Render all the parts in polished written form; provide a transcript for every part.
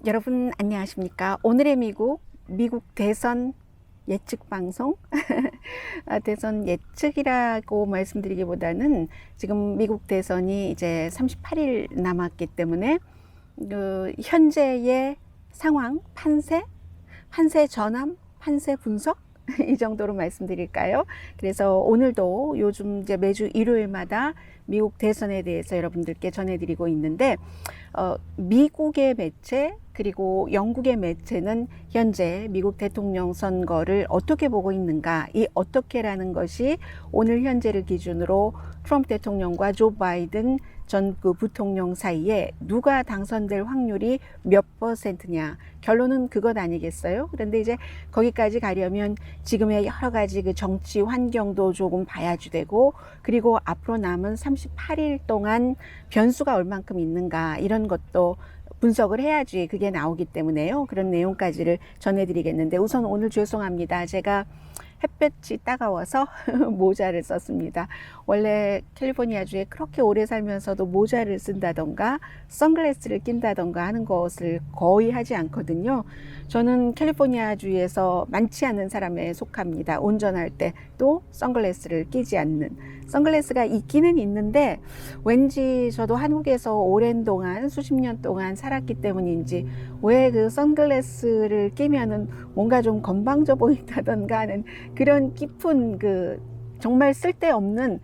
여러분 안녕하십니까? 오늘의 미국 대선 예측 방송 대선 예측이라고 말씀드리기보다는 지금 미국 대선이 이제 38일 남았기 때문에 현재의 상황, 판세 전환, 판세 분석 이 정도로 말씀드릴까요? 그래서 오늘도 요즘 이제 매주 일요일마다 미국 대선에 대해서 여러분들께 전해드리고 있는데 미국의 매체 그리고 영국의 매체는 현재 미국 대통령 선거를 어떻게 보고 있는가, 이 어떻게라는 것이 오늘 현재를 기준으로 트럼프 대통령과 조 바이든 전 부통령 사이에 누가 당선될 확률이 몇 %냐, 결론은 그것 아니겠어요? 그런데 이제 거기까지 가려면 지금의 여러 가지 그 정치 환경도 조금 봐야지 되고, 그리고 앞으로 남은 38일 동안 변수가 얼만큼 있는가, 이런 것도 분석을 해야지 그게 나오기 때문에요. 그런 내용까지를 전해드리겠는데, 우선 오늘 죄송합니다. 제가 햇볕이 따가워서 모자를 썼습니다. 원래 캘리포니아주에 그렇게 오래 살면서도 모자를 쓴다던가 선글라스를 낀다던가 하는 것을 거의 하지 않거든요. 저는 캘리포니아주에서 많지 않은 사람에 속합니다. 운전할 때 또 선글라스를 끼지 않는. 선글라스가 있기는 있는데 왠지 저도 한국에서 오랜 동안 수십 년 동안 살았기 때문인지 왜 그 선글라스를 끼면은 뭔가 좀 건방져 보인다던가 하는 그런 깊은 정말 쓸데없는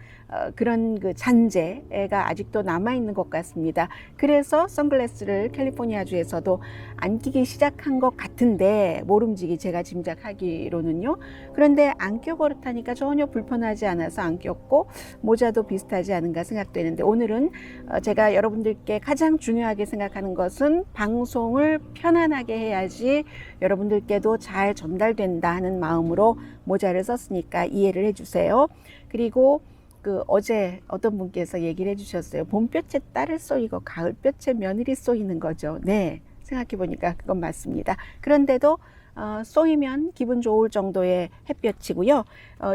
그런 잔재가 아직도 남아있는 것 같습니다. 그래서 선글라스를 캘리포니아주에서도 안 끼기 시작한 것 같은데, 모름지기 제가 짐작하기로는요. 그런데 안 껴버릇하니까 전혀 불편하지 않아서 안 꼈고, 모자도 비슷하지 않은가 생각되는데, 오늘은 제가 여러분들께 가장 중요하게 생각하는 것은 방송을 편안하게 해야지 여러분들께도 잘 전달된다 하는 마음으로 모자를 썼으니까 이해를 해주세요. 그리고 어제 어떤 분께서 얘기를 해주셨어요. 봄볕에 딸을 쏘이고 가을볕에 며느리 쏘이는 거죠. 네, 생각해보니까 그건 맞습니다. 그런데도 쏘이면 기분 좋을 정도의 햇볕이고요.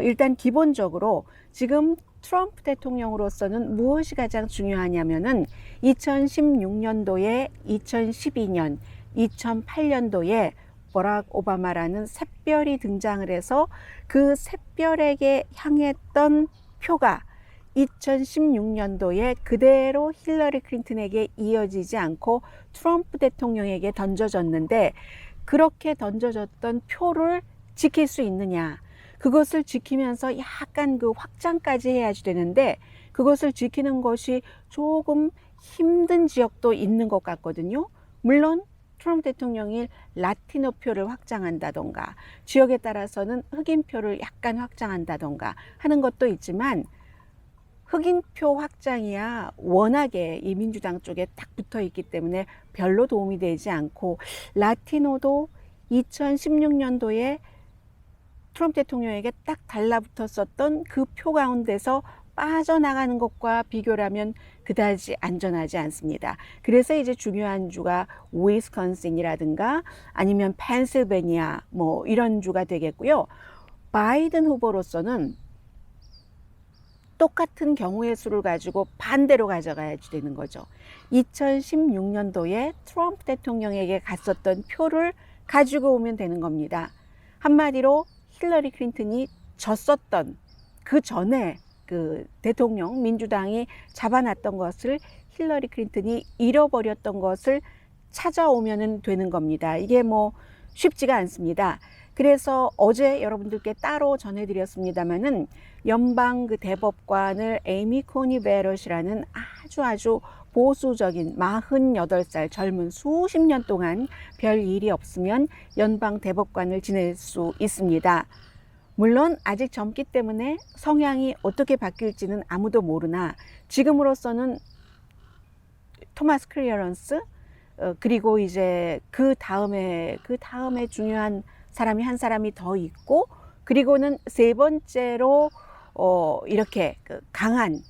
일단 기본적으로 지금 트럼프 대통령으로서는 무엇이 가장 중요하냐면은 2016년도에 2012년, 2008년도에 버락 오바마라는 샛별이 등장을 해서 그 샛별에게 향했던 표가 2016년도에 그대로 힐러리 클린턴에게 이어지지 않고 트럼프 대통령에게 던져졌는데, 그렇게 던져졌던 표를 지킬 수 있느냐, 그것을 지키면서 약간 확장까지 해야지 되는데 그것을 지키는 것이 조금 힘든 지역도 있는 것 같거든요. 물론 트럼프 대통령이 라티노 표를 확장한다던가 지역에 따라서는 흑인 표를 약간 확장한다던가 하는 것도 있지만, 흑인 표 확장이야 워낙에 이 민주당 쪽에 딱 붙어 있기 때문에 별로 도움이 되지 않고, 라티노도 2016년도에 트럼프 대통령에게 딱 달라붙었었던 그 표 가운데서 빠져나가는 것과 비교라면 그다지 안전하지 않습니다. 그래서 이제 중요한 주가 위스콘신이라든가 아니면 펜실베니아 이런 주가 되겠고요. 바이든 후보로서는 똑같은 경우의 수를 가지고 반대로 가져가야지 되는 거죠. 2016년도에 트럼프 대통령에게 갔었던 표를 가지고 오면 되는 겁니다. 한마디로 힐러리 클린턴이 졌었던 그 전에 대통령 민주당이 잡아놨던 것을 힐러리 클린턴이 잃어버렸던 것을 찾아오면 되는 겁니다. 이게 쉽지가 않습니다. 그래서 어제 여러분들께 따로 전해드렸습니다마는 연방 대법관을 에이미 코니 베럿이라는 아주 보수적인 48살 젊은 수십 년 동안 별 일이 없으면 연방 대법관을 지낼 수 있습니다. 물론 아직 젊기 때문에 성향이 어떻게 바뀔지는 아무도 모르나, 지금으로서는 토마스 클리어런스, 그리고 이제 그 다음에 중요한 사람이 한 사람이 더 있고, 그리고는 세 번째로 이렇게 강한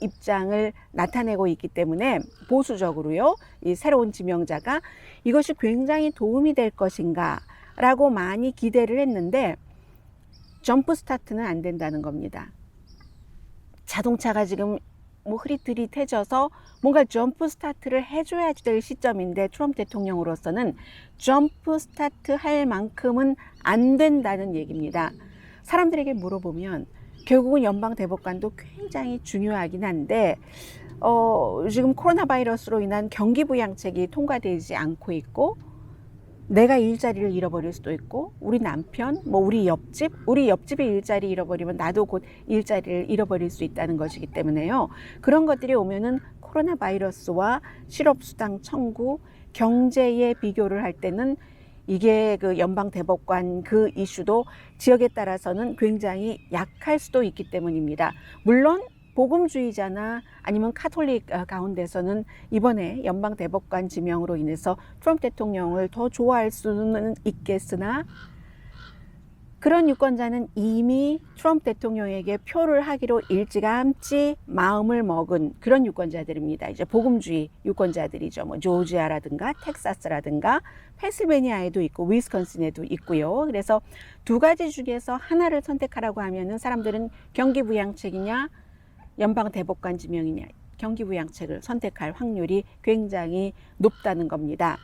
입장을 나타내고 있기 때문에 보수적으로요, 이 새로운 지명자가 이것이 굉장히 도움이 될 것인가 라고 많이 기대를 했는데 점프 스타트는 안 된다는 겁니다. 자동차가 지금 뭐 흐릿흐릿해져서 뭔가 점프 스타트를 해줘야 될 시점인데 트럼프 대통령으로서는 점프 스타트 할 만큼은 안 된다는 얘기입니다. 사람들에게 물어보면 결국은 연방 대법관도 굉장히 중요하긴 한데 지금 코로나 바이러스로 인한 경기 부양책이 통과되지 않고 있고 내가 일자리를 잃어버릴 수도 있고 우리 남편, 뭐 우리 옆집의 일자리 잃어버리면 나도 곧 일자리를 잃어버릴 수 있다는 것이기 때문에요. 그런 것들이 오면은 코로나 바이러스와 실업수당 청구, 경제에 비교를 할 때는 이게 그 연방 대법관 그 이슈도 지역에 따라서는 굉장히 약할 수도 있기 때문입니다. 물론 복음주의자나 아니면 카톨릭 가운데서는 이번에 연방 대법관 지명으로 인해서 트럼프 대통령을 더 좋아할 수는 있겠으나 그런 유권자는 이미 트럼프 대통령에게 표를 하기로 일찌감치 마음을 먹은 그런 유권자들입니다. 이제 복음주의 유권자들이죠. 뭐 조지아라든가 텍사스라든가 펜실베니아에도 있고 위스콘신에도 있고요. 그래서 두 가지 중에서 하나를 선택하라고 하면은 사람들은 경기 부양책이냐 연방 대법관 지명이냐 경기 부양책을 선택할 확률이 굉장히 높다는 겁니다.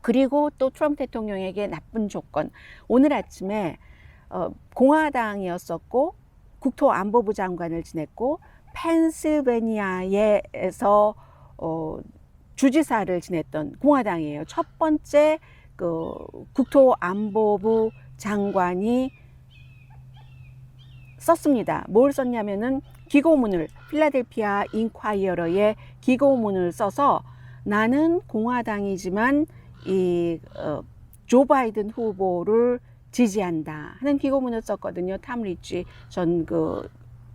그리고 또 트럼프 대통령에게 나쁜 조건, 오늘 아침에 공화당이었었고 국토안보부 장관을 지냈고 펜실베니아에서 주지사를 지냈던 공화당이에요. 첫 번째 그 국토안보부 장관이 썼습니다. 뭘 썼냐면은 기고문을 필라델피아 인콰이어러에 기고문을 써서 나는 공화당이지만 조 바이든 후보를 지지한다 하는 기고문을 썼거든요. 탐 리치 전 그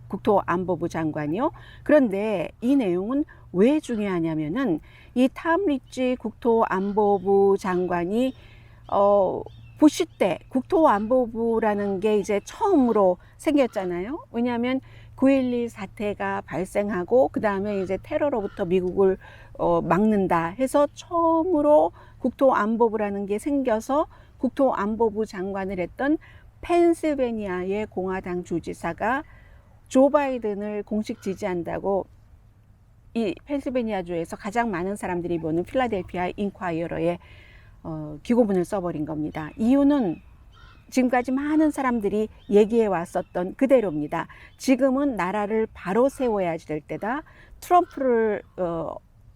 국토안보부 장관이요. 그런데 이 내용은 왜 중요하냐면은 이 탐 리치 국토안보부 장관이 부시 때 국토안보부라는 게 이제 처음으로 생겼잖아요. 왜냐하면 9.11 사태가 발생하고 그 다음에 이제 테러로부터 미국을 막는다 해서 처음으로 국토안보부라는 게 생겨서 국토안보부 장관을 했던 펜실베니아의 공화당 주지사가 조 바이든을 공식 지지한다고 이 펜실베니아주에서 가장 많은 사람들이 보는 필라델피아 인콰이어러에 기고문을 써버린 겁니다. 이유는 지금까지 많은 사람들이 얘기해 왔었던 그대로입니다. 지금은 나라를 바로 세워야지 될 때다. 트럼프를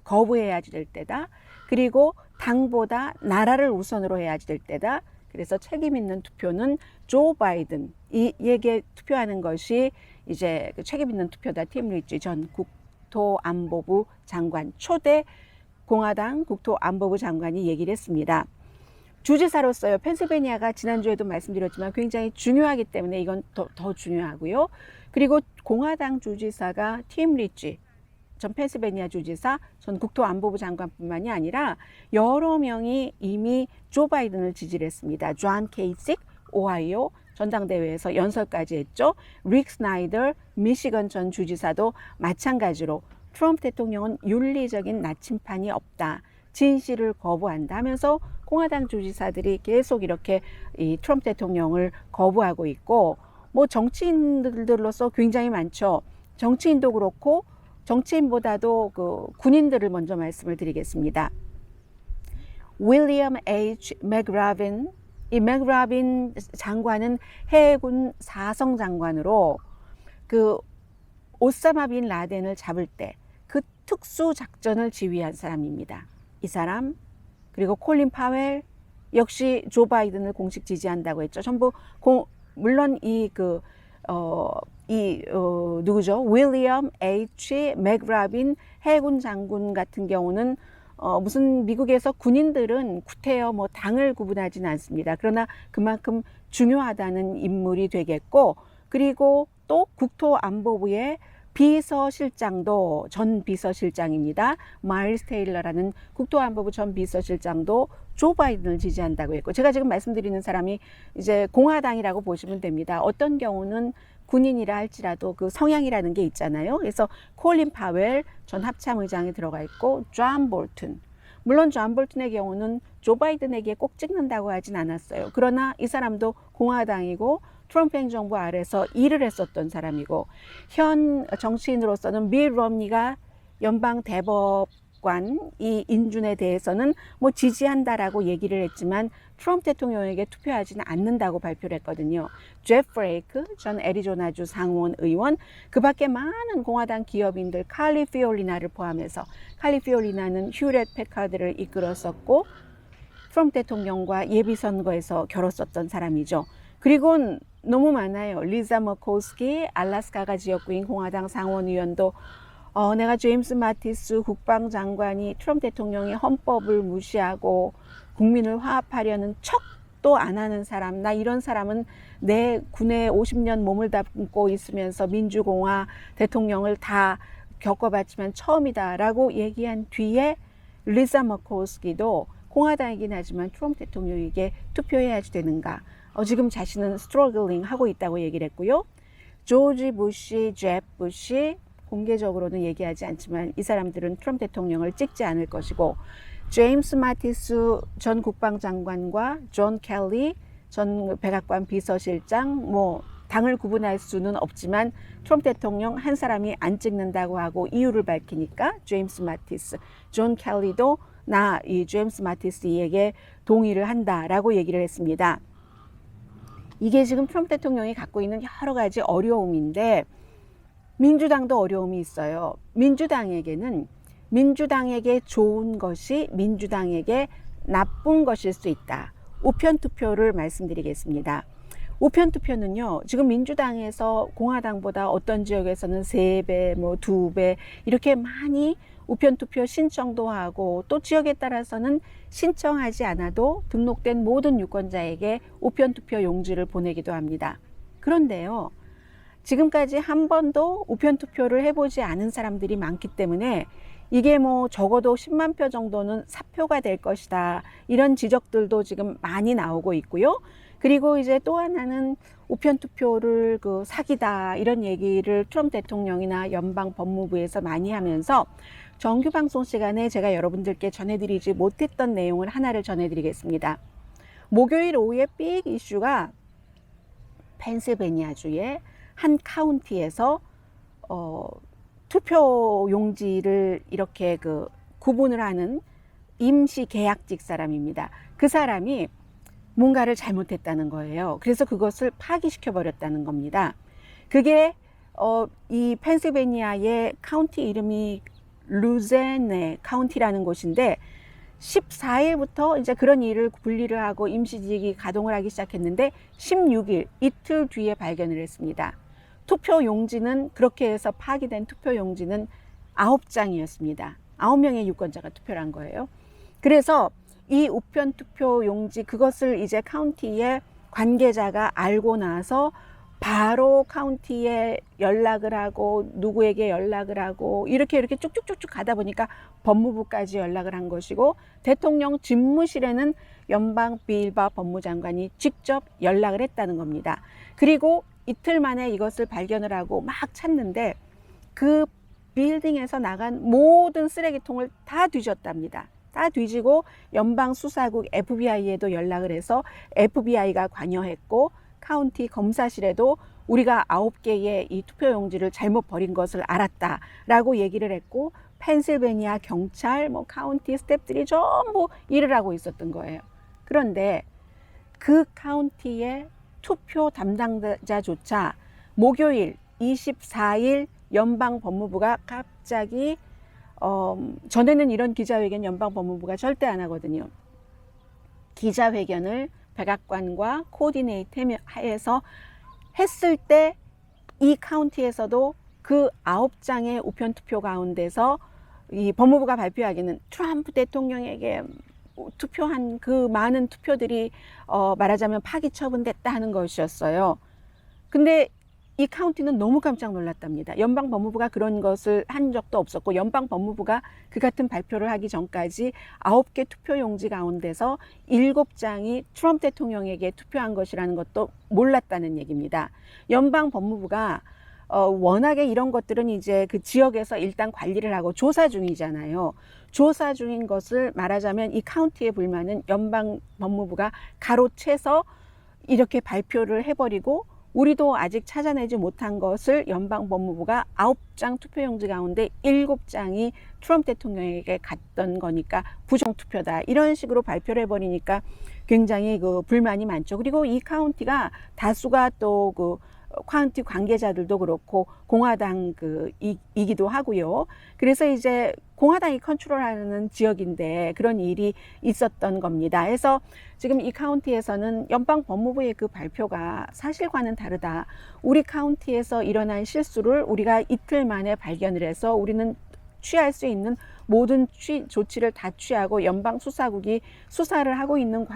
거부해야지 될 때다. 그리고 당보다 나라를 우선으로 해야지 될 때다. 그래서 책임 있는 투표는 조 바이든 이에게 투표하는 것이 이제 책임 있는 투표다. 팀 리치 전 국토안보부 장관 초대 공화당 국토안보부 장관이 얘기를 했습니다. 주지사로서요. 펜실베니아가 지난주에도 말씀드렸지만 굉장히 중요하기 때문에 이건 더 중요하고요. 그리고 공화당 주지사가 팀 리치 전 펜실베니아 주지사 전 국토안보부 장관뿐만이 아니라 여러 명이 이미 조 바이든을 지지를 했습니다. 존 케이식 오하이오 전당대회에서 연설까지 했죠. 릭 스나이더 미시건 전 주지사도 마찬가지로 트럼프 대통령은 윤리적인 나침판이 없다. 진실을 거부한다 하면서 공화당 주지사들이 계속 이렇게 이 트럼프 대통령을 거부하고 있고 뭐 정치인들로서 굉장히 많죠. 정치인도 그렇고 정치인보다도 그 군인들을 먼저 말씀을 드리겠습니다. 윌리엄 H. 맥라빈 이 맥라빈 장관은 해군 사성 장관으로 그 오사마 빈 라덴을 잡을 때 그 특수 작전을 지휘한 사람입니다. 이 사람 그리고 콜린 파웰 역시 조 바이든을 공식 지지한다고 했죠. 전부 물론 누구죠? 윌리엄 H. 맥라빈 해군 장군 같은 경우는 무슨 미국에서 군인들은 구태여 뭐 당을 구분하지는 않습니다. 그러나 그만큼 중요하다는 인물이 되겠고 그리고 또 국토안보부의 비서실장도 전 비서실장입니다. 마일스 테일러라는 국토안보부 전 비서실장도 조 바이든을 지지한다고 했고 제가 지금 말씀드리는 사람이 이제 공화당이라고 보시면 됩니다. 어떤 경우는 군인이라 할지라도 그 성향이라는 게 있잖아요. 그래서 콜린 파웰 전 합참의장이 들어가 있고 존 볼튼 물론 존 볼튼의 경우는 조 바이든에게 꼭 찍는다고 하진 않았어요. 그러나 이 사람도 공화당이고 트럼프 행정부 아래서 일을 했었던 사람이고, 현 정치인으로서는 밋 romney가 연방 대법관 이 인준에 대해서는 뭐 지지한다라고 얘기를 했지만 트럼프 대통령에게 투표하지는 않는다고 발표를 했거든요. 제프 브레이크 전 애리조나주 상원 의원, 그 밖에 많은 공화당 기업인들, 칼리 피올리나를 포함해서, 칼리 피올리나는 휴렛 패카드를 이끌었었고 트럼프 대통령과 예비선거에서 겨뤘었던 사람이죠. 그리고 너무 많아요. 리자 머코스키 알래스카가 지역구인 공화당 상원의원도 내가 제임스 마티스 국방장관이 트럼프 대통령이 헌법을 무시하고 국민을 화합하려는 척도 안 하는 사람, 나 이런 사람은 내 군에 50년 몸을 담고 있으면서 민주공화 대통령을 다 겪어봤지만 처음이다 라고 얘기한 뒤에 리자 머코스키도 공화당이긴 하지만 트럼프 대통령에게 투표해야지 되는가, 지금 자신은 스트러글링 하고 있다고 얘기를 했고요. 조지 부시, 제프 부시, 공개적으로는 얘기하지 않지만 이 사람들은 트럼프 대통령을 찍지 않을 것이고, 제임스 마티스 전 국방장관과 존 켈리 전 백악관 비서실장, 뭐 당을 구분할 수는 없지만 트럼프 대통령 한 사람이 안 찍는다고 하고 이유를 밝히니까 제임스 마티스, 존 켈리도 나 이 제임스 마티스에게 동의를 한다라고 얘기를 했습니다. 이게 지금 트럼프 대통령이 갖고 있는 여러 가지 어려움인데, 민주당도 어려움이 있어요. 민주당에게 좋은 것이 민주당에게 나쁜 것일 수 있다. 우편투표를 말씀드리겠습니다. 우편투표는요, 지금 민주당에서 공화당보다 어떤 지역에서는 3배, 뭐 2배 이렇게 많이 우편투표 신청도 하고, 또 지역에 따라서는 신청하지 않아도 등록된 모든 유권자에게 우편투표 용지를 보내기도 합니다. 그런데요, 지금까지 한 번도 우편투표를 해보지 않은 사람들이 많기 때문에 이게 뭐 적어도 10만 표 정도는 사표가 될 것이다, 이런 지적들도 지금 많이 나오고 있고요. 그리고 이제 또 하나는 우편투표를 사기다, 이런 얘기를 트럼프 대통령이나 연방 법무부에서 많이 하면서 정규 방송 시간에 제가 여러분들께 전해드리지 못했던 내용을 하나를 전해드리겠습니다. 목요일 오후에 빅 이슈가 펜실베니아주의 한 카운티에서 투표 용지를 이렇게 구분을 하는 임시 계약직 사람입니다. 그 사람이 뭔가를 잘못했다는 거예요. 그래서 그것을 파기시켜 버렸다는 겁니다. 그게 이 펜실베니아의 카운티 이름이 루제네 카운티라는 곳인데, 14일부터 이제 그런 일을 분리를 하고 임시직이 가동을 하기 시작했는데 16일 이틀 뒤에 발견을 했습니다. 투표 용지는, 그렇게 해서 파기된 투표 용지는 9장이었습니다. 9명의 유권자가 투표를 한 거예요. 그래서 이 우편 투표 용지, 그것을 이제 카운티의 관계자가 알고 나서 바로 카운티에 연락을 하고 누구에게 연락을 하고 이렇게 쭉쭉쭉쭉 가다 보니까 법무부까지 연락을 한 것이고, 대통령 집무실에는 연방 빌바 법무장관이 직접 연락을 했다는 겁니다. 그리고 이틀 만에 이것을 발견을 하고 막 찾는데 그 빌딩에서 나간 모든 쓰레기통을 다 뒤졌답니다. 다 뒤지고 연방수사국 FBI에도 연락을 해서 FBI가 관여했고, 카운티 검사실에도 우리가 9개의 이 투표용지를 잘못 버린 것을 알았다라고 얘기를 했고, 펜실베니아 경찰, 카운티 스태프들이 전부 일을 하고 있었던 거예요. 그런데 그 카운티의 투표 담당자조차 목요일 24일 연방 법무부가 갑자기 전에는 이런 기자회견 연방 법무부가 절대 안 하거든요. 기자회견을 백악관과 코디네이트 해서 했을 때 이 카운티에서도 그 9장의 우편투표 가운데서 이 법무부가 발표하기는 트럼프 대통령에게 투표한 그 많은 투표들이 말하자면 파기 처분됐다 하는 것이었어요. 근데 이 카운티는 너무 깜짝 놀랐답니다. 연방 법무부가 그런 것을 한 적도 없었고, 연방 법무부가 그 같은 발표를 하기 전까지 9개 투표 용지 가운데서 7장이 트럼프 대통령에게 투표한 것이라는 것도 몰랐다는 얘기입니다. 연방 법무부가 워낙에 이런 것들은 이제 그 지역에서 일단 관리를 하고 조사 중이잖아요. 조사 중인 것을 말하자면 이 카운티의 불만은 연방 법무부가 가로채서 이렇게 발표를 해버리고 우리도 아직 찾아내지 못한 것을 연방법무부가 9장 투표용지 가운데 7장이 트럼프 대통령에게 갔던 거니까 부정투표다, 이런 식으로 발표를 해버리니까 굉장히 그 불만이 많죠. 그리고 이 카운티가 다수가 또 그 카운티 관계자들도 그렇고 공화당 이기도 하고요. 그래서 이제 공화당이 컨트롤하는 지역인데 그런 일이 있었던 겁니다. 그래서 지금 이 카운티에서는 연방 법무부의 그 발표가 사실과는 다르다. 우리 카운티에서 일어난 실수를 우리가 이틀 만에 발견을 해서 우리는 취할 수 있는 모든 조치를 다 취하고 연방 수사국이 수사를 하고 있는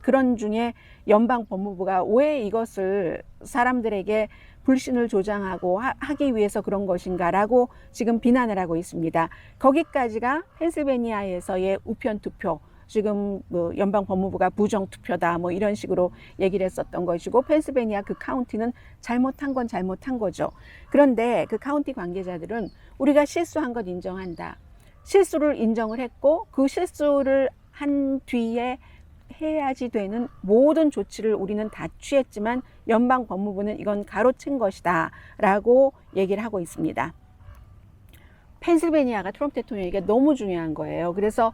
그런 중에 연방 법무부가 왜 이것을 사람들에게 불신을 조장하고 하기 위해서 그런 것인가라고 지금 비난을 하고 있습니다. 거기까지가 펜실베니아에서의 우편 투표, 지금 뭐 연방 법무부가 부정 투표다 뭐 이런 식으로 얘기를 했었던 것이고, 펜실베니아 그 카운티는 잘못한 건 잘못한 거죠. 그런데 그 카운티 관계자들은 우리가 실수한 것 인정한다. 실수를 인정을 했고 그 실수를 한 뒤에 해야지 되는 모든 조치를 우리는 다 취했지만 연방 법무부는 이건 가로챈 것이다 라고 얘기를 하고 있습니다. 펜실베니아가 트럼프 대통령에게 너무 중요한 거예요. 그래서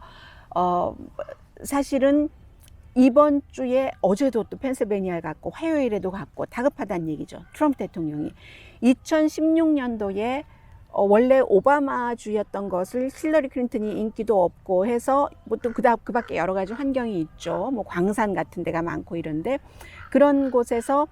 사실은 이번 주에 어제도 또 펜실베니아를 갔고 화요일에도 갔고 다급하다는 얘기죠. 트럼프 대통령이 2016년도에 원래 오바마 주였던 것을 힐러리 클린턴이 인기도 없고 해서 뭐 또 그 밖에 여러 가지 환경이 있죠. 뭐 광산 같은 데가 많고 이런데, 그런 곳에서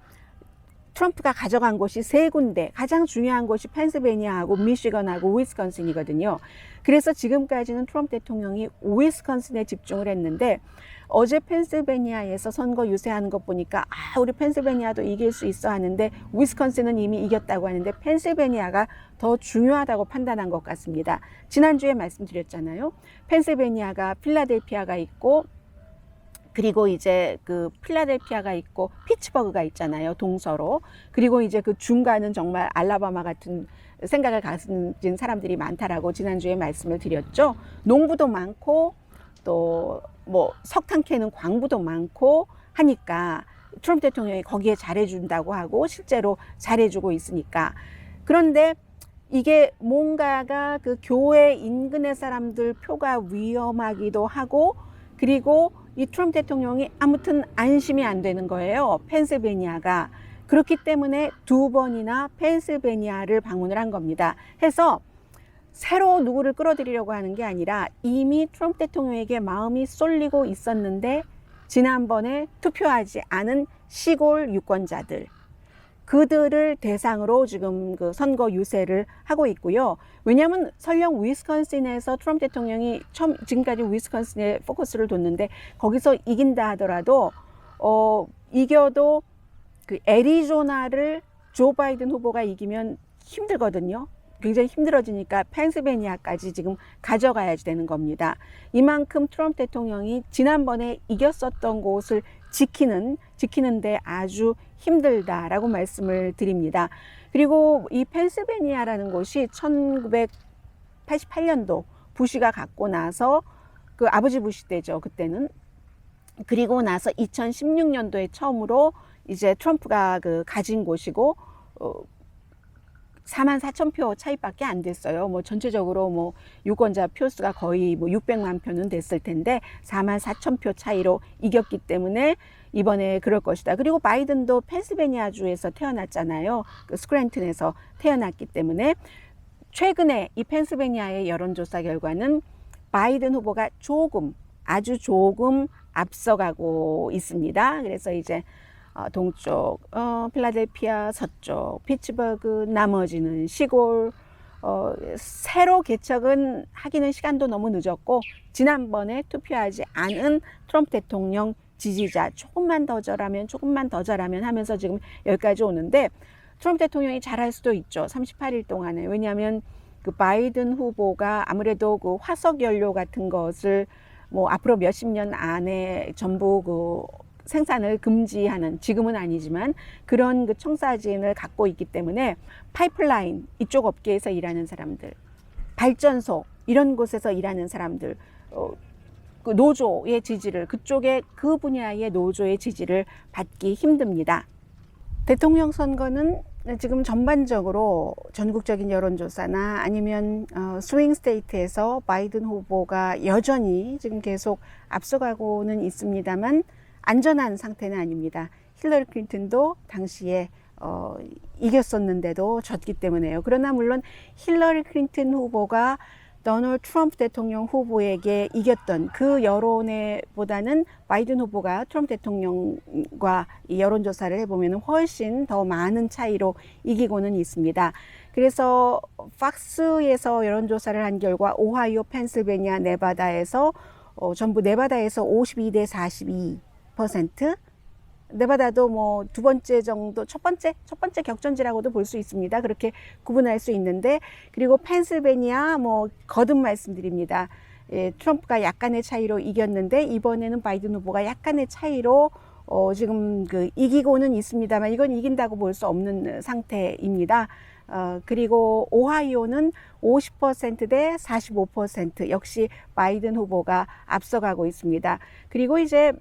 트럼프가 가져간 곳이 3군데, 가장 중요한 곳이 펜실베니아하고 미시건하고 위스콘신이거든요. 그래서 지금까지는 트럼프 대통령이 위스콘신에 집중을 했는데 어제 펜실베니아에서 선거 유세하는 것 보니까 우리 펜실베니아도 이길 수 있어 하는데 위스콘신은 이미 이겼다고 하는데 펜실베니아가 더 중요하다고 판단한 것 같습니다. 지난주에 말씀드렸잖아요. 펜실베니아가 필라델피아가 있고, 그리고 이제 그 필라델피아가 있고 피츠버그가 있잖아요, 동서로. 그리고 이제 그 중간은 정말 알라바마 같은 생각을 가진 사람들이 많다라고 지난주에 말씀을 드렸죠. 농부도 많고 또 뭐 석탄 캐는 광부도 많고 하니까 트럼프 대통령이 거기에 잘해준다고 하고 실제로 잘해주고 있으니까. 그런데 이게 뭔가가 그 교회 인근의 사람들 표가 위험하기도 하고, 그리고 이 트럼프 대통령이 아무튼 안심이 안 되는 거예요, 펜실베니아가. 그렇기 때문에 2번이나 펜실베니아를 방문을 한 겁니다. 해서 새로 누구를 끌어들이려고 하는 게 아니라 이미 트럼프 대통령에게 마음이 쏠리고 있었는데 지난번에 투표하지 않은 시골 유권자들, 그들을 대상으로 지금 그 선거 유세를 하고 있고요. 왜냐하면 설령 위스콘신에서 트럼프 대통령이 지금까지 위스콘신에 포커스를 뒀는데 거기서 이긴다 하더라도 이겨도 그 애리조나를 조 바이든 후보가 이기면 힘들거든요. 굉장히 힘들어지니까 펜실베니아까지 지금 가져가야지 되는 겁니다. 이만큼 트럼프 대통령이 지난번에 이겼었던 곳을 지키는데 아주 힘들다라고 말씀을 드립니다. 그리고 이 펜실베니아라는 곳이 1988년도 부시가 갖고 나서, 그 아버지 부시 때죠, 그때는. 그리고 나서 2016년도에 처음으로 이제 트럼프가 그 가진 곳이고 44,000표 차이밖에 안 됐어요. 뭐 전체적으로 뭐 유권자 표수가 거의 뭐 600만 표는 됐을 텐데 44,000표 차이로 이겼기 때문에 이번에 그럴 것이다. 그리고 바이든도 펜실베니아주에서 태어났잖아요. 그 스크랜튼에서 태어났기 때문에 최근에 이 펜실베니아의 여론조사 결과는 바이든 후보가 아주 조금 앞서가고 있습니다. 그래서 이제 동쪽, 필라델피아 서쪽, 피츠버그, 나머지는 시골, 새로 개척은 하기는 시간도 너무 늦었고, 지난번에 투표하지 않은 트럼프 대통령 지지자 조금만 더 저라면 하면서 지금 여기까지 오는데, 트럼프 대통령이 잘할 수도 있죠. 38일 동안에. 왜냐하면 그 바이든 후보가 아무래도 그 화석 연료 같은 것을 뭐 앞으로 몇십 년 안에 전부 그 생산을 금지하는, 지금은 아니지만 그런 그 청사진을 갖고 있기 때문에 파이프라인, 이쪽 업계에서 일하는 사람들, 발전소 이런 곳에서 일하는 사람들, 그 노조의 지지를, 그 분야의 노조의 지지를 받기 힘듭니다. 대통령 선거는 지금 전반적으로 전국적인 여론조사나 아니면 스윙 스테이트에서 바이든 후보가 여전히 지금 계속 앞서가고는 있습니다만 안전한 상태는 아닙니다. 힐러리 클린턴도 당시에 이겼었는데도 졌기 때문에요. 그러나 물론 힐러리 클린턴 후보가 도널드 트럼프 대통령 후보에게 이겼던 그 여론에 보다는 바이든 후보가 트럼프 대통령과 이 여론조사를 해보면 훨씬 더 많은 차이로 이기고는 있습니다. 그래서 팍스에서 여론조사를 한 결과 오하이오, 펜실베니아, 네바다에서 전부 네바다에서 52대 42%, 네바다도 뭐 두 번째 정도, 첫 번째 격전지라고도 볼 수 있습니다. 그렇게 구분할 수 있는데, 그리고 펜실베니아 뭐 거듭 말씀드립니다. 예, 트럼프가 약간의 차이로 이겼는데 이번에는 바이든 후보가 약간의 차이로 지금 이기고는 있습니다만 이건 이긴다고 볼 수 없는 상태입니다. 그리고 오하이오는 50%대 45% 역시 바이든 후보가 앞서가고 있습니다. 그리고 이제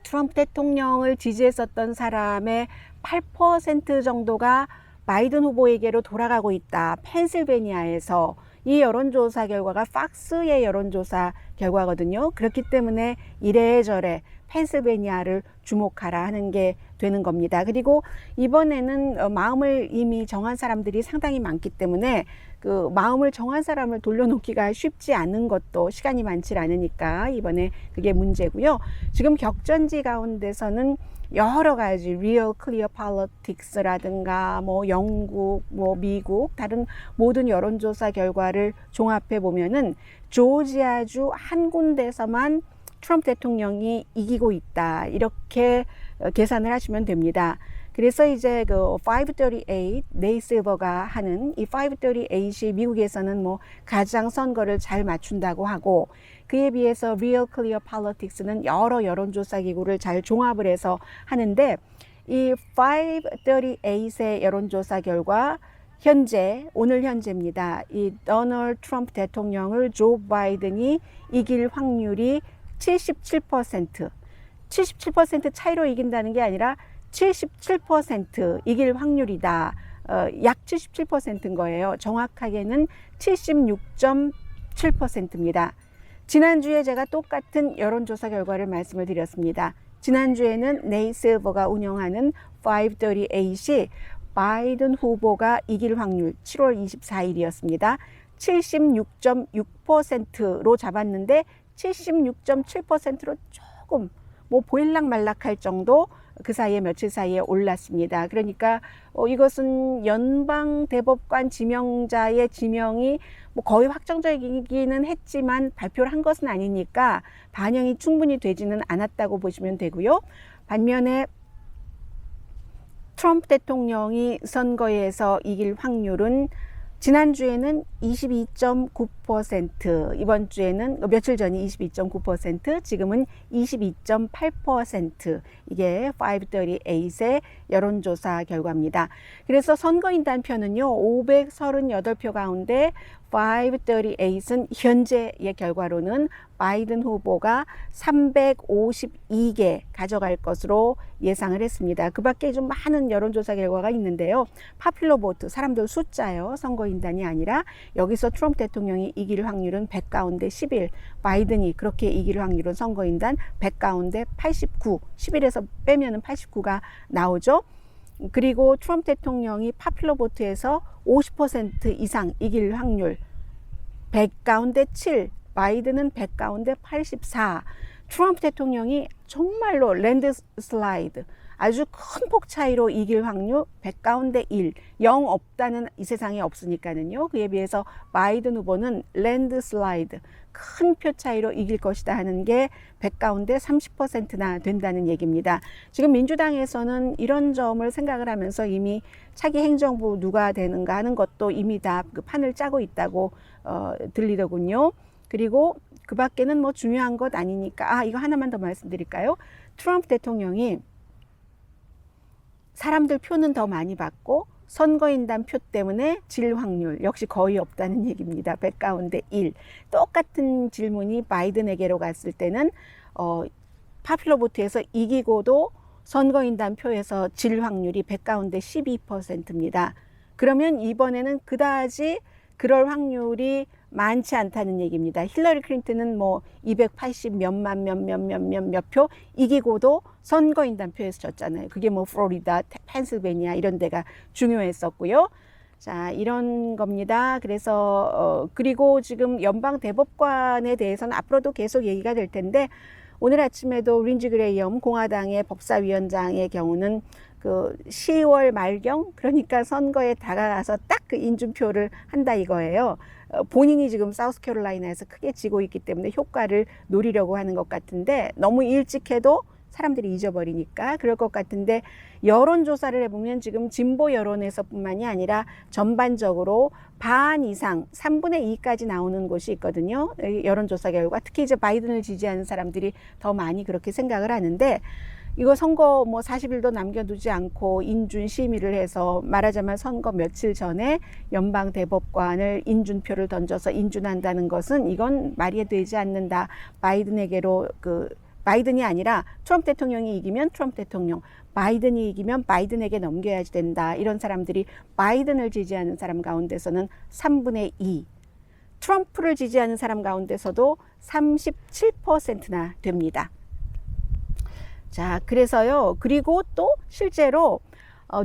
트럼프 대통령을 지지했었던 사람의 8% 정도가 바이든 후보에게로 돌아가고 있다. 펜실베니아에서 이 여론조사 결과가 팍스의 여론조사 결과거든요. 그렇기 때문에 이래저래 펜실베니아를 주목하라 하는 게 되는 겁니다. 그리고 이번에는 마음을 이미 정한 사람들이 상당히 많기 때문에 그 마음을 정한 사람을 돌려놓기가 쉽지 않은 것도 시간이 많지 않으니까 이번에 그게 문제고요. 지금 격전지 가운데서는 여러 가지 리얼 클리어 폴리틱스라든가 뭐 영국, 뭐 미국 다른 모든 여론조사 결과를 종합해 보면은 조지아주 한 군데서만 트럼프 대통령이 이기고 있다. 이렇게 계산을 하시면 됩니다. 그래서 이제 그 538 네이실버가 하는 이 538이 미국에서는 뭐 가장 선거를 잘 맞춘다고 하고, 그에 비해서 Real Clear Politics는 여러 여론조사 기구를 잘 종합을 해서 하는데, 이 538의 여론조사 결과 오늘 현재입니다. 이 도널드 트럼프 대통령을 조 바이든이 이길 확률이 77% 차이로 이긴다는 게 아니라 77% 이길 확률이다. 약 77%인 거예요. 정확하게는 76.7%입니다. 지난주에 제가 똑같은 여론조사 결과를 말씀을 드렸습니다. 지난주에는 네이실버가 운영하는 538이 바이든 후보가 이길 확률 7월 24일이었습니다. 76.6%로 잡았는데 76.7%로 조금 뭐 보일락 말락할 정도 그 사이에 며칠 사이에 올랐습니다. 그러니까 이것은 연방 대법관 지명자의 지명이 뭐 거의 확정적이기는 했지만 발표를 한 것은 아니니까 반영이 충분히 되지는 않았다고 보시면 되고요. 반면에 트럼프 대통령이 선거에서 이길 확률은 지난주에는 22.9%, 이번 주에는 며칠 전이 22.9%, 지금은 22.8%. 이게 538의 여론조사 결과입니다. 그래서 선거인단 표는요, 538표 가운데 538은 현재의 결과로는 바이든 후보가 352개 가져갈 것으로 예상을 했습니다. 그 밖에 좀 많은 여론조사 결과가 있는데요. 파퓰러 보트, 사람들 숫자요. 선거인단이 아니라 여기서 트럼프 대통령이 이길 확률은 100 가운데 11, 바이든이 그렇게 이길 확률은 선거인단 100 가운데 89, 11에서 빼면은 89가 나오죠. 그리고 트럼프 대통령이 파퓰러 보트에서 50% 이상 이길 확률 100 가운데 7, 바이든은 100 가운데 84. 트럼프 대통령이 정말로 랜드슬라이드 아주 큰 폭 차이로 이길 확률 100 가운데 1, 0 없다는 이 세상에 없으니까는요. 그에 비해서 바이든 후보는 랜드슬라이드 큰 표 차이로 이길 것이다 하는 게 100 가운데 30%나 된다는 얘기입니다. 지금 민주당에서는 이런 점을 생각을 하면서 이미 차기 행정부 누가 되는가 하는 것도 이미 다 그 판을 짜고 있다고 들리더군요. 그리고 그 밖에는 뭐 중요한 것 아니니까 이거 하나만 더 말씀드릴까요? 트럼프 대통령이 사람들 표는 더 많이 받고 선거인단 표 때문에 질 확률 역시 거의 없다는 얘기입니다. 100 가운데 1. 똑같은 질문이 바이든에게로 갔을 때는 파퓰러 보트에서 이기고도 선거인단 표에서 질 확률이 100 가운데 12%입니다. 그러면 이번에는 그다지 그럴 확률이 많지 않다는 얘기입니다. 힐러리 클린턴은 뭐 280 몇만 몇 표 이기고도 선거인단 표에서 졌잖아요. 그게 뭐 플로리다, 펜실베니아 이런 데가 중요했었고요. 자, 이런 겁니다. 그래서 그리고 지금 연방 대법관에 대해서는 앞으로도 계속 얘기가 될 텐데 오늘 아침에도 린지 그레이엄 공화당의 법사위원장의 경우는 그 10월 말경 그러니까 선거에 다가가서 딱 그 인준표를 한다 이거예요. 본인이 지금 사우스캐롤라이나에서 크게 지고 있기 때문에 효과를 노리려고 하는 것 같은데 너무 일찍 해도 사람들이 잊어버리니까 그럴 것 같은데 여론조사를 해보면 지금 진보 여론에서뿐만이 아니라 전반적으로 반 이상 3분의 2까지 나오는 곳이 있거든요. 여론조사 결과 특히 이제 바이든을 지지하는 사람들이 더 많이 그렇게 생각을 하는데 이거 선거 뭐 40일도 남겨두지 않고 인준 심의를 해서 말하자면 선거 며칠 전에 연방 대법관을 인준표를 던져서 인준한다는 것은 이건 말이 되지 않는다. 바이든에게로 바이든이 아니라 트럼프 대통령이 이기면 트럼프 대통령, 바이든이 이기면 바이든에게 넘겨야 된다. 이런 사람들이 바이든을 지지하는 사람 가운데서는 3분의 2, 트럼프를 지지하는 사람 가운데서도 37%나 됩니다. 자, 그래서요. 그리고 또 실제로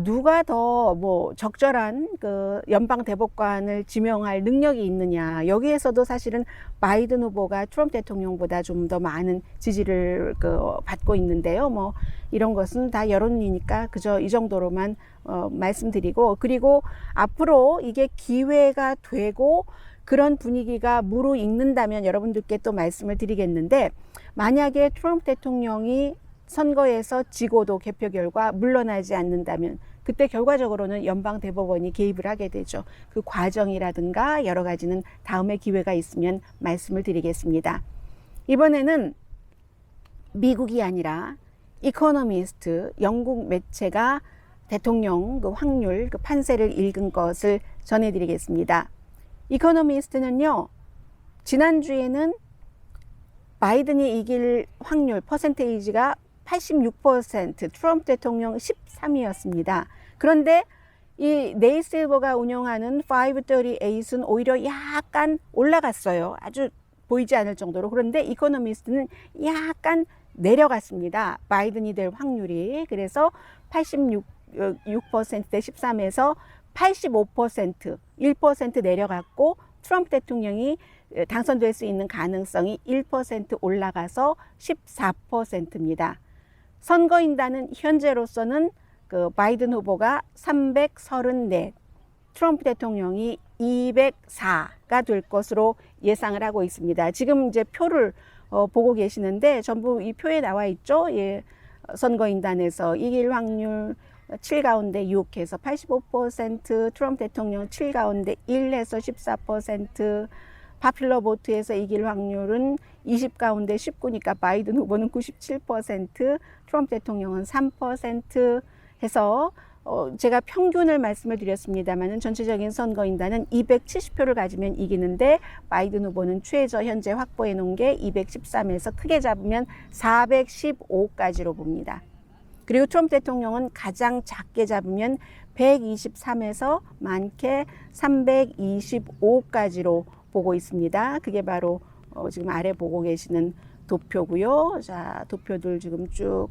누가 더 뭐 적절한 그 연방 대법관을 지명할 능력이 있느냐. 여기에서도 사실은 바이든 후보가 트럼프 대통령보다 좀 더 많은 지지를 받고 있는데요. 뭐 이런 것은 다 여론이니까 그저 이 정도로만 말씀드리고 그리고 앞으로 이게 기회가 되고 그런 분위기가 무르익는다면 여러분들께 또 말씀을 드리겠는데 만약에 트럼프 대통령이 선거에서 지고도 개표 결과 물러나지 않는다면 그때 결과적으로는 연방 대법원이 개입을 하게 되죠. 그 과정이라든가 여러 가지는 다음에 기회가 있으면 말씀을 드리겠습니다. 이번에는 미국이 아니라 이코노미스트 영국 매체가 대통령 그 확률 그 판세를 읽은 것을 전해드리겠습니다. 이코노미스트는요. 지난주에는 바이든이 이길 확률 퍼센테이지가 86%, 트럼프 대통령 13이었습니다. 그런데 이 네일 실버가 운영하는 538은 오히려 약간 올라갔어요. 아주 보이지 않을 정도로. 그런데 이코노미스트는 약간 내려갔습니다. 바이든이 될 확률이. 그래서 86%대 13에서 85%, 1% 내려갔고 트럼프 대통령이 당선될 수 있는 가능성이 1% 올라가서 14%입니다. 선거인단은 현재로서는 그 바이든 후보가 334, 트럼프 대통령이 204가 될 것으로 예상을 하고 있습니다. 지금 이제 표를 보고 계시는데 전부 이 표에 나와 있죠. 예, 선거인단에서 이길 확률 7 가운데 6 해서 85%, 트럼프 대통령 7 가운데 1 해서 14%, 파퓰러 보트에서 이길 확률은 20 가운데 19니까 바이든 후보는 97%, 트럼프 대통령은 3% 해서 제가 평균을 말씀을 드렸습니다만 전체적인 선거인단은 270표를 가지면 이기는데 바이든 후보는 최저 현재 확보해 놓은 게 213에서 크게 잡으면 415까지로 봅니다. 그리고 트럼프 대통령은 가장 작게 잡으면 123에서 많게 325까지로 보고 있습니다. 그게 바로 지금 아래 보고 계시는 도표고요. 자, 도표들 지금 쭉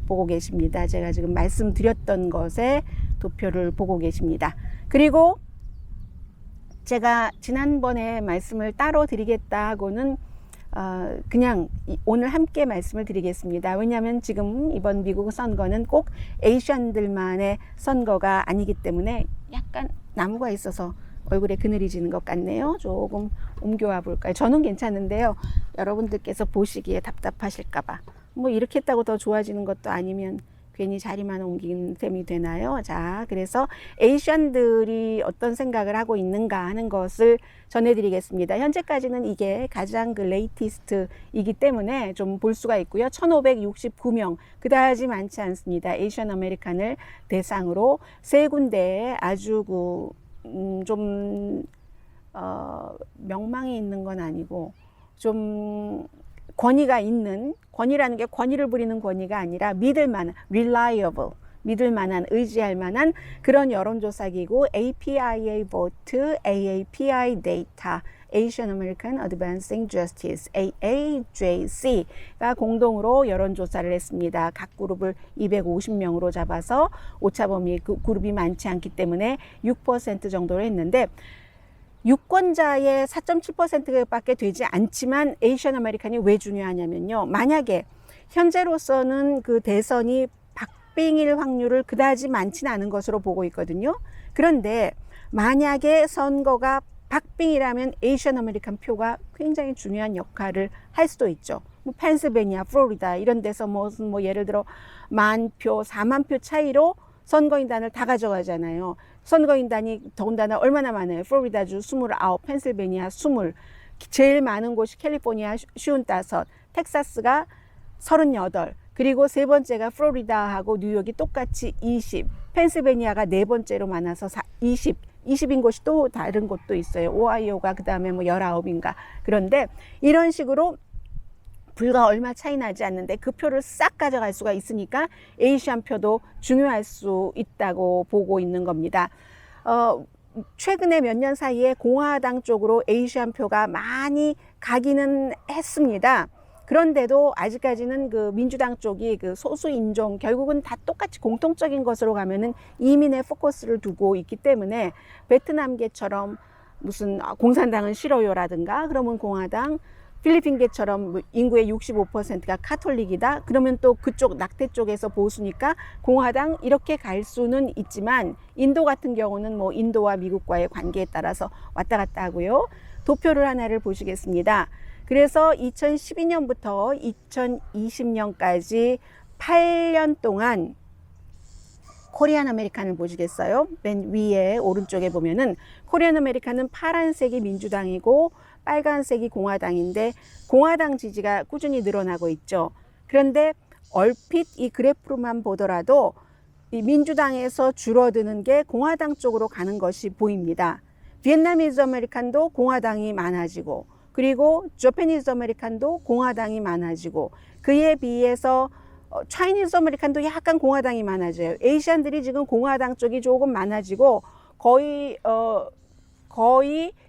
보고 계십니다. 제가 지금 말씀드렸던 것에 도표를 보고 계십니다. 그리고 제가 지난번에 말씀을 따로 드리겠다고는 그냥 오늘 함께 말씀을 드리겠습니다. 왜냐하면 지금 이번 미국 선거는 꼭 에이션들만의 선거가 아니기 때문에 약간 나무가 있어서 얼굴에 그늘이 지는 것 같네요. 조금 옮겨와 볼까요? 저는 괜찮은데요. 여러분들께서 보시기에 답답하실까봐. 뭐 이렇게 했다고 더 좋아지는 것도 아니면 괜히 자리만 옮긴 셈이 되나요? 자, 그래서 에이션들이 어떤 생각을 하고 있는가 하는 것을 전해드리겠습니다. 현재까지는 이게 가장 그 레이티스트이기 때문에 좀 볼 수가 있고요. 1569명, 그다지 많지 않습니다. 에이션 아메리칸을 대상으로 세 군데에 아주 좀 명망이 있는 건 아니고 좀 권위가 있는 권위라는 게 권위를 부리는 권위가 아니라 믿을 만한, reliable, 믿을 만한, 의지할 만한 그런 여론조사기구 APIA Vote, AAPI Data, Asian American Advancing Justice, AAJC가 공동으로 여론조사를 했습니다. 각 그룹을 250명으로 잡아서 오차범위 그 그룹이 많지 않기 때문에 6% 정도로 했는데 유권자의 4.7%밖에 되지 않지만 에이션 아메리칸이 왜 중요하냐면요. 만약에 현재로서는 그 대선이 박빙일 확률을 그다지 많지는 않은 것으로 보고 있거든요. 그런데 만약에 선거가 박빙이라면 에이션 아메리칸 표가 굉장히 중요한 역할을 할 수도 있죠. 뭐 펜실베니아, 플로리다 이런 데서 뭐 예를 들어 10,000표, 40,000표 차이로 선거인단을 다 가져가잖아요. 선거인단이 더군다나 얼마나 많아요. 플로리다주 29, 펜실베니아 20, 제일 많은 곳이 캘리포니아 55, 텍사스가 38, 그리고 세 번째가 플로리다하고 뉴욕이 똑같이 20, 펜실베니아가 네 번째로 많아서 20인 곳이 또 다른 곳도 있어요. 오하이오가 그 다음에 뭐 19인가. 그런데 이런 식으로 불과 얼마 차이 나지 않는데 그 표를 싹 가져갈 수가 있으니까 에이시안 표도 중요할 수 있다고 보고 있는 겁니다. 최근에 몇 년 사이에 공화당 쪽으로 에이시안 표가 많이 가기는 했습니다. 그런데도 아직까지는 그 민주당 쪽이 그 소수 인종 결국은 다 똑같이 공통적인 것으로 가면은 이민의 포커스를 두고 있기 때문에 베트남계처럼 무슨 공산당은 싫어요라든가 그러면 공화당, 필리핀계처럼 인구의 65%가 카톨릭이다. 그러면 또 그쪽 낙태 쪽에서 보수니까 공화당 이렇게 갈 수는 있지만 인도 같은 경우는 뭐 인도와 미국과의 관계에 따라서 왔다 갔다 하고요. 도표를 하나를 보시겠습니다. 그래서 2012년부터 2020년까지 8년 동안 코리안 아메리칸을 보시겠어요? 맨 위에 오른쪽에 보면은 코리안 아메리칸은 파란색이 민주당이고 빨간색이 공화당인데 공화당 지지가 꾸준히 늘어나고 있죠. 그런데 얼핏 이 그래프로만 보더라도 이 민주당에서 줄어드는 게 공화당 쪽으로 가는 것이 보입니다. 비엔나미즈 아메리칸도 공화당이 많아지고 그리고 저패니즈 아메리칸도 공화당이 많아지고 그에 비해서 차이니즈 아메리칸도 약간 공화당이 많아져요. 에이시안들이 지금 공화당 쪽이 조금 많아지고 거의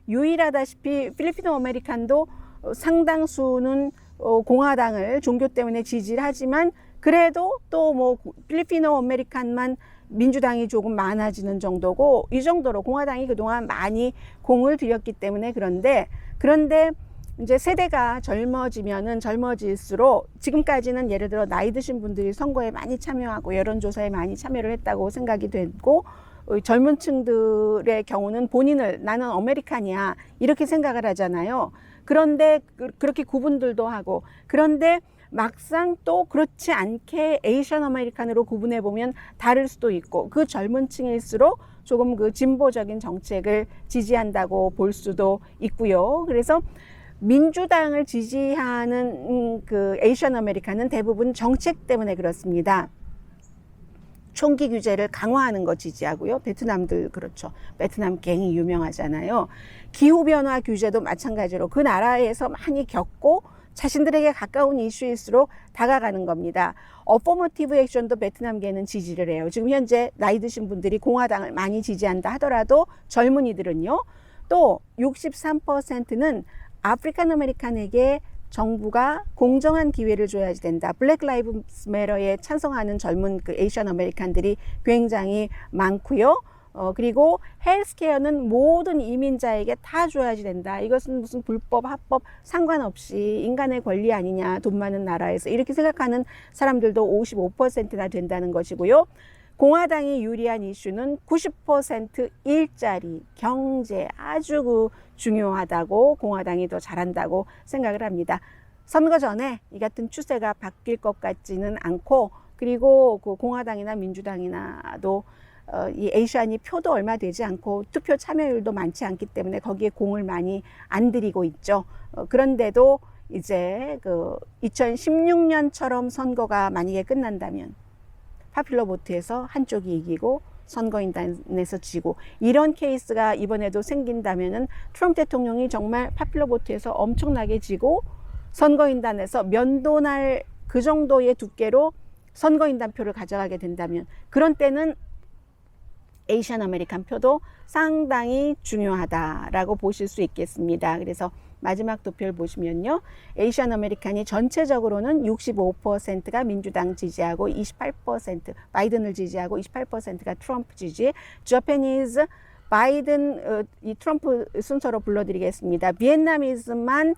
유일하다시피 필리핀 아메리칸도 상당수는 공화당을 종교 때문에 지지를 하지만 그래도 또 뭐 필리핀어 아메리칸만 민주당이 조금 많아지는 정도고 이 정도로 공화당이 그동안 많이 공을 들였기 때문에 그런데 이제 세대가 젊어지면은 젊어질수록 지금까지는 예를 들어 나이 드신 분들이 선거에 많이 참여하고 여론조사에 많이 참여를 했다고 생각이 되고 젊은 층들의 경우는 본인을 나는 아메리칸이야 이렇게 생각을 하잖아요. 그런데 그렇게 구분들도 하고 그런데 막상 또 그렇지 않게 에이션 아메리칸으로 구분해 보면 다를 수도 있고 그 젊은 층일수록 조금 그 진보적인 정책을 지지한다고 볼 수도 있고요. 그래서 민주당을 지지하는 그 에이션 아메리칸은 대부분 정책 때문에 그렇습니다. 총기 규제를 강화하는 거 지지하고요. 베트남들 그렇죠. 베트남 갱이 유명하잖아요. 기후변화 규제도 마찬가지로 그 나라에서 많이 겪고 자신들에게 가까운 이슈일수록 다가가는 겁니다. 어포머티브 액션도 베트남계는 지지를 해요. 지금 현재 나이 드신 분들이 공화당을 많이 지지한다 하더라도 젊은이들은요. 또 63%는 아프리칸 아메리칸에게 정부가 공정한 기회를 줘야지 된다. 블랙 라이브스 매터에 찬성하는 젊은 그 에이션 아메리칸들이 굉장히 많고요. 그리고 헬스케어는 모든 이민자에게 다 줘야지 된다. 이것은 무슨 불법, 합법 상관없이 인간의 권리 아니냐. 돈 많은 나라에서 이렇게 생각하는 사람들도 55%나 된다는 것이고요. 공화당이 유리한 이슈는 90% 일자리, 경제 아주 중요하다고 공화당이 더 잘한다고 생각을 합니다. 선거 전에 이 같은 추세가 바뀔 것 같지는 않고 그리고 그 공화당이나 민주당이나도 이 에이시안이 표도 얼마 되지 않고 투표 참여율도 많지 않기 때문에 거기에 공을 많이 안 들이고 있죠. 그런데도 이제 그 2016년처럼 선거가 만약에 끝난다면 파퓰러 보트에서 한쪽이 이기고 선거인단에서 지고 이런 케이스가 이번에도 생긴다면은 트럼프 대통령이 정말 파퓰러 보트에서 엄청나게 지고 선거인단에서 면도날 그 정도의 두께로 선거인단표를 가져가게 된다면 그런 때는 에이시안 아메리칸 표도 상당히 중요하다라고 보실 수 있겠습니다. 그래서 마지막 도표를 보시면요. 에이시안 아메리칸이 전체적으로는 65%가 민주당 지지하고 28% 바이든을 지지하고 28%가 트럼프 지지. 저페니즈 바이든 이 트럼프 순서로 불러드리겠습니다. 비엔나미즈만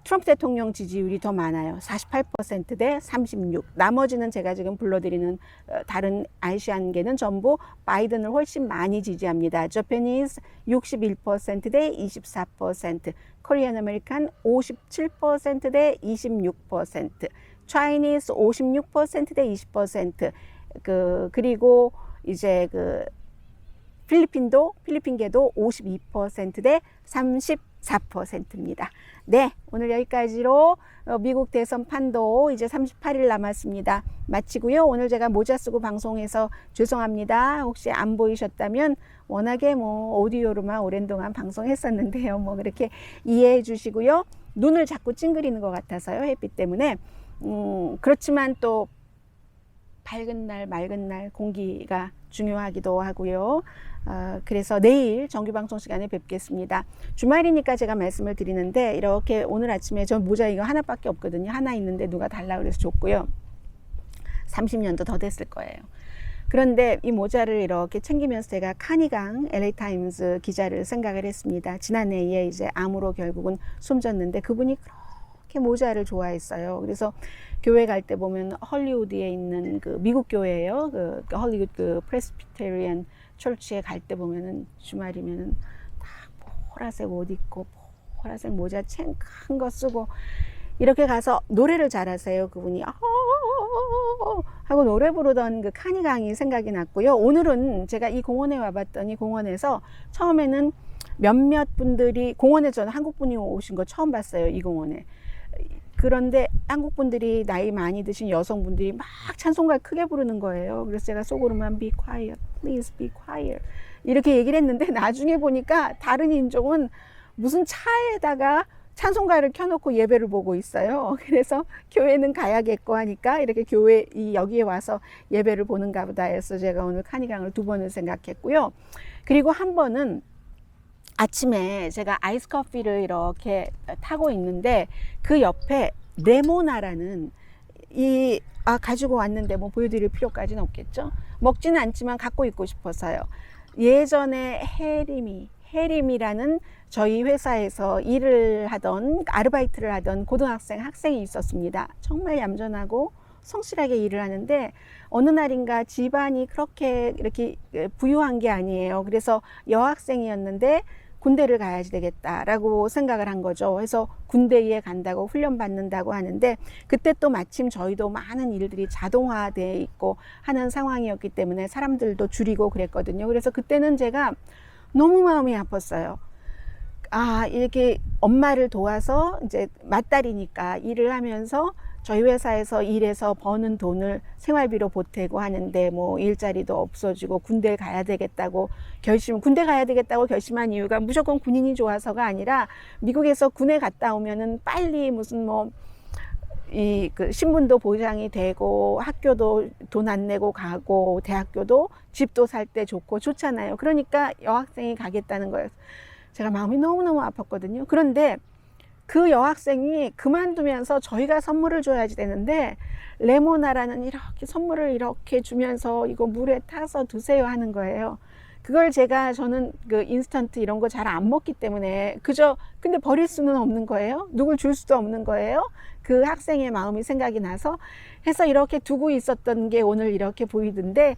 트럼프 대통령 지지율이 더 많아요. 48% 대 36. 나머지는 제가 지금 불러드리는 다른 아시안계는 전부 바이든을 훨씬 많이 지지합니다. 저페니즈 61% 대 24%, 코리안 아메리칸 57% 대 26%, 차이니스 56% 대 20%, 그리고 이제 필리핀계도 52% 대 34%입니다. 네, 오늘 여기까지로 미국 대선 판도 이제 38일 남았습니다. 마치고요. 오늘 제가 모자 쓰고 방송해서 죄송합니다. 혹시 안 보이셨다면 워낙에 오디오로만 오랜 동안 방송했었는데요. 그렇게 이해해 주시고요. 눈을 자꾸 찡그리는 것 같아서요. 햇빛 때문에. 그렇지만 또 밝은 날, 맑은 날 공기가 중요하기도 하고요. 그래서 내일 정규방송 시간에 뵙겠습니다. 주말이니까 제가 말씀을 드리는데 이렇게 오늘 아침에 저 모자 이거 하나밖에 없거든요. 하나 있는데 누가 달라 그래서 줬고요. 30년도 더 됐을 거예요. 그런데 이 모자를 이렇게 챙기면서 제가 카니강 LA타임스 기자를 생각을 했습니다. 지난해에 이제 암으로 결국은 숨졌는데 그분이 그렇게 모자를 좋아했어요. 그래서 교회 갈 때 보면 헐리우드에 있는 미국 교회예요. 헐리우드 프레스비테리안 철치에 갈 때 보면은 주말이면은 다 보라색 옷 입고 보라색 모자 큰 거 쓰고 이렇게 가서 노래를 잘하세요. 그분이 하고 노래 부르던 카니강이 생각이 났고요. 오늘은 제가 이 공원에 와봤더니 공원에서 처음에는 몇몇 분들이 공원에 저는 한국 분이 오신 거 처음 봤어요. 이 공원에. 그런데 한국 분들이 나이 많이 드신 여성분들이 막 찬송가를 크게 부르는 거예요. 그래서 제가 속으로만 be quiet, please be quiet 이렇게 얘기를 했는데 나중에 보니까 다른 인종은 무슨 차에다가 찬송가를 켜놓고 예배를 보고 있어요. 그래서 교회는 가야겠고 하니까 이렇게 여기에 와서 예배를 보는가 보다 해서 제가 오늘 카니강을 2번을 생각했고요. 그리고 한 번은 아침에 제가 아이스 커피를 이렇게 타고 있는데 그 옆에 레모나라는 가지고 왔는데 보여드릴 필요까지는 없겠죠. 먹지는 않지만 갖고 있고 싶어서요. 예전에 해림이라는 저희 회사에서 일을 하던 아르바이트를 하던 학생이 있었습니다. 정말 얌전하고 성실하게 일을 하는데 어느 날인가 집안이 그렇게 이렇게 부유한 게 아니에요. 그래서 여학생이었는데 군대를 가야지 되겠다라고 생각을 한 거죠. 그래서 군대에 간다고 훈련 받는다고 하는데 그때 또 마침 저희도 많은 일들이 자동화되어 있고 하는 상황이었기 때문에 사람들도 줄이고 그랬거든요. 그래서 그때는 제가 너무 마음이 아팠어요. 이렇게 엄마를 도와서 이제 맞딸이니까 일을 하면서 저희 회사에서 일해서 버는 돈을 생활비로 보태고 하는데 일자리도 없어지고 군대 가야 되겠다고 결심한 이유가 무조건 군인이 좋아서가 아니라 미국에서 군에 갔다 오면은 빨리 무슨 신분도 보장이 되고 학교도 돈 안 내고 가고 대학교도 집도 살 때 좋잖아요. 그러니까 여학생이 가겠다는 거예요. 제가 마음이 너무너무 아팠거든요. 그런데 그 여학생이 그만두면서 저희가 선물을 줘야지 되는데 레모나라는 이렇게 선물을 이렇게 주면서 이거 물에 타서 드세요 하는 거예요. 그걸 저는 인스턴트 이런 거 잘 안 먹기 때문에 근데 버릴 수는 없는 거예요. 누굴 줄 수도 없는 거예요. 그 학생의 마음이 생각이 나서 해서 이렇게 두고 있었던 게 오늘 이렇게 보이던데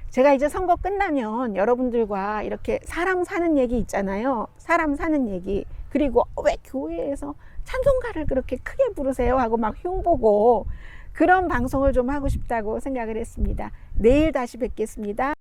제가 이제 선거 끝나면 여러분들과 이렇게 사람 사는 얘기 있잖아요. 사람 사는 얘기. 그리고 왜 교회에서 찬송가를 그렇게 크게 부르세요 하고 막 흉보고 그런 방송을 좀 하고 싶다고 생각을 했습니다. 내일 다시 뵙겠습니다.